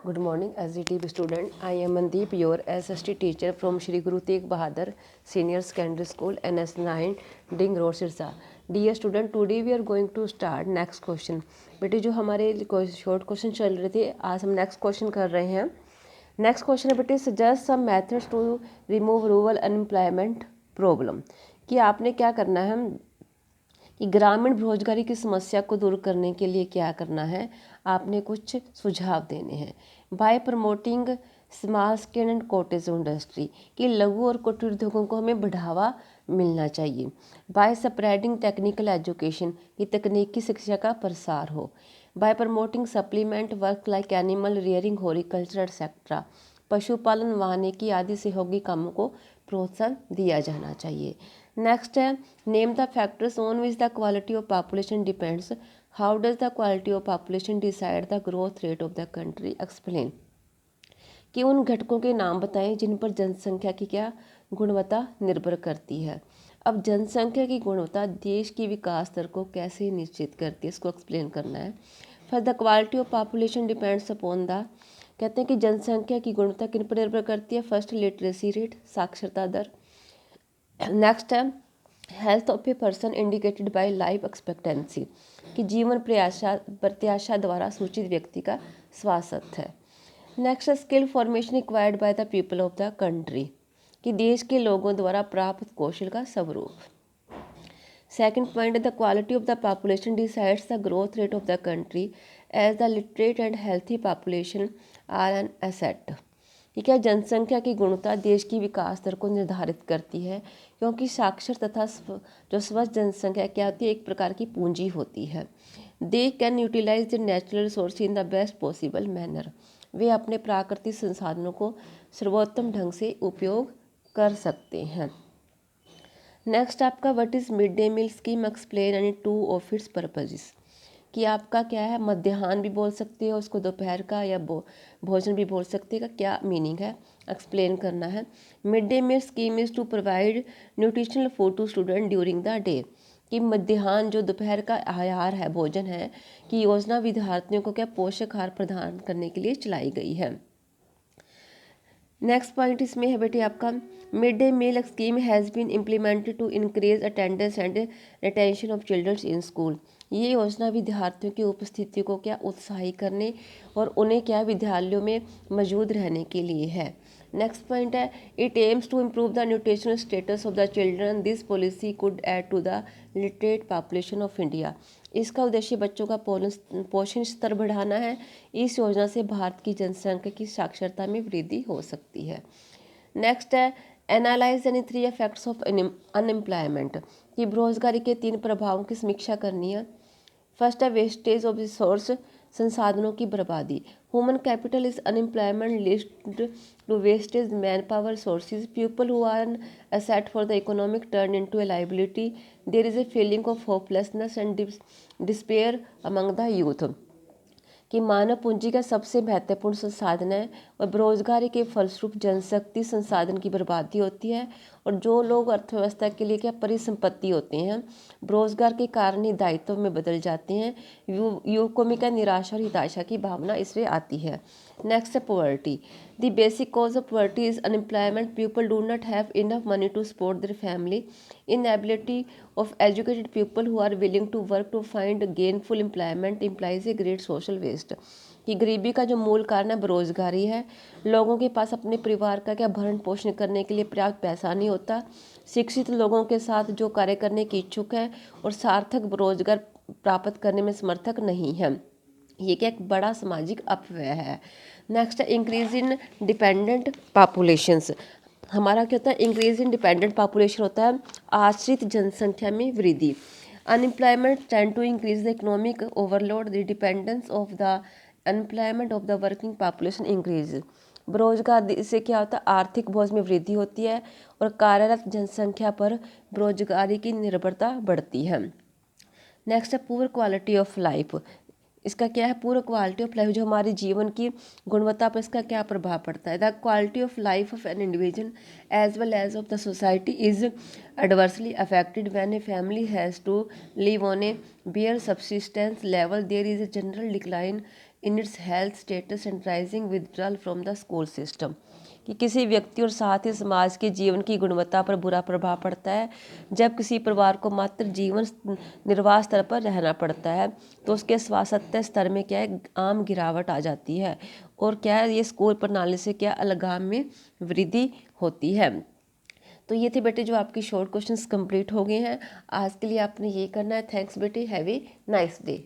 Good morning, SGTB student. I am Mandeep, your SST teacher from Shri Guru Tegh Bahadur Senior Secondary School, NS9, Ding Road, Sirsa. Dear student, today we are going to start next question. बेटे जो हमारे short question चल रहे थे, आज हम next question कर रहे हैं. नेक्स्ट क्वेश्चन है बेटे, suggest some methods to remove rural unemployment problem. कि आपने क्या करना है कि ग्रामीण बेरोजगारी की समस्या को दूर करने के लिए क्या करना है, आपने कुछ सुझाव देने हैं. Bye promoting small scale and cottage industry, कि लघु और कुटीर उद्योगों को हमें बढ़ावा मिलना चाहिए. बाय स्प्रेडिंग टेक्निकल एजुकेशन, कि तकनीकी शिक्षा का प्रसार हो. Bye promoting supplement work like animal rearing, horticulture etcetera, पशुपालन, वानिकी आदि सहयोगी कामों को प्रोत्साहन दिया जाना चाहिए. नेक्स्ट है, name the factors on which the quality of population depends. How does the quality of population decide the growth rate of the country. Explain, कि उन घटकों के नाम बताएं जिन पर जनसंख्या की क्या गुणवत्ता निर्भर करती है. अब जनसंख्या की गुणवत्ता देश की विकास दर को कैसे निश्चित करती है, इसको एक्सप्लेन करना है. फिर the quality of population depends upon the, कहते हैं कि जनसंख्या की गुणवत्ता किन पर निर्भर करती है. फर्स्ट, लिटरेसी रेट, साक्षरता दर. नेक्स्ट है, health of a person indicated by life expectancy, कि जीवन प्रत्याशा द्वारा सूचित व्यक्ति का स्वास्थ्य है. नेक्स्ट है, skill formation required by the people of the country, कि देश के लोगों द्वारा प्राप्त कौशल का स्वरूप. Second point, the quality of the population decides the growth rate of the country as the literate and healthy population are an asset, कि क्या जनसंख्या की गुणवत्ता देश की विकास दर को निर्धारित करती है, क्योंकि साक्षर तथा जो स्वस्थ जनसंख्या क्या होती है, एक प्रकार की पूंजी होती है. They can utilise the natural resource in the best possible manner, वे अपने प्राकृतिक संसाधनों को सर्वोत्तम ढंग से उपयोग कर सकते हैं. नेक्स्ट आपका, what is mid day meal scheme, explain any two of its purposes, कि आपका क्या है, मध्याह्न भी बोल सकते हो उसको, दोपहर का, या भोजन भी बोल सकते हैं, का क्या मीनिंग है, एक्सप्लेन करना है. Mid day meal scheme is to provide nutritional food to student during the day, कि मध्याह्न जो दोपहर का आहार है, भोजन है, कि योजना विद्यार्थियों को क्या पोषक आहार प्रदान करने के लिए चलाई गई है. नेक्स्ट पॉइंट इसमें है बेटे आपका, mid day meal scheme has been implemented to increase attendance and retention of childrens in school, ये योजना विद्यार्थियों की उपस्थिति को क्या उत्साहित करने और उन्हें क्या विद्यालयों में मौजूद रहने के लिए है. नेक्स्ट पॉइंट है, it aims to improve the nutritional status of the children, this policy could add to the literate population of India, इसका उद्देश्य बच्चों का पोषण स्तर बढ़ाना है. इस योजना से भारत की जनसंख्या की साक्षरता में वृद्धि हो सकती है. नेक्स्ट है, analyse any 3 effects of unemployment, कि बेरोजगारी के 3 प्रभावों की समीक्षा करनी है. फर्स्ट है, वेस्टेज ऑफ रिसोर्स, संसाधनों की बर्बादी. ह्यूमन कैपिटल इज अनएम्प्लॉयमेंट लिस्ट to wastage man power sources, people who are an asset for the economic turn into a liability, there is a feeling of hopelessness and despair among the youth, कि मानव पूंजी का सबसे महत्वपूर्ण संसाधन है और बेरोजगारी के फलस्वरूप जनशक्ति संसाधन की बर्बादी होती है, और जो लोग अर्थव्यवस्था के लिए क्या परिसंपत्ति होते हैं, बेरोजगार के कारण ही दायित्व में बदल जाते हैं. युवकों में क्या निराशा और हताशा की भावना इससे आती है. नेक्स्ट है, poverty, the basic cause of poverty is unemployment, people do not have enough money to support their family, inability of educated people who are willing to work to find gainful employment implies a great social waste, कि गरीबी का जो मूल कारण है बेरोजगारी है. लोगों के पास अपने परिवार का क्या भरण पोषण करने के लिए पर्याप्त पैसा नहीं होता. शिक्षित लोगों के साथ जो कार्य करने की इच्छुक है और सार्थक रोजगार प्राप्त करने में समर्थक नहीं है, ये क्या एक बड़ा सामाजिक अपव्यय है. नेक्स्ट है, इंक्रीज इन डिपेंडेंट पॉपुलेशंस, हमारा क्या होता है, इंक्रीज इन डिपेंडेंट पॉपुलेशन होता है आश्रित जनसंख्या में वृद्धि. Unemployment tend to increase the economic overload, the dependence of the unemployment of the working population increase, बेरोजगार से क्या होता है, आर्थिक बोझ में वृद्धि होती है और कार्यरत जनसंख्या पर बेरोजगारी की निर्भरता बढ़ती है. नेक्स्ट है, पुअर क्वालिटी ऑफ लाइफ, इसका क्या है, पूरा क्वालिटी ऑफ लाइफ, जो हमारे जीवन की गुणवत्ता पर इसका क्या प्रभाव पड़ता है. The quality of life of an individual as well as of the society is adversely affected when a family has to live on a bare subsistence level, there is a general decline in its health status and rising withdrawal from the school system, कि किसी व्यक्ति और साथ ही समाज के जीवन की गुणवत्ता पर बुरा प्रभाव पड़ता है। जब किसी परिवार को मात्र जीवन निर्वाह स्तर पर रहना पड़ता है तो उसके स्वास्थ्य स्तर में क्या है, आम गिरावट आ जाती है, और क्या है, ये स्कूल प्रणाली से क्या अलगाव में वृद्धि होती है। तो ये थे बेटे जो आपकी शॉर्ट क्वेश्चंस कंप्लीट हो गए हैं। आज के लिए आपने ये करना है। थैंक्स बेटे, हैव ए नाइस डे।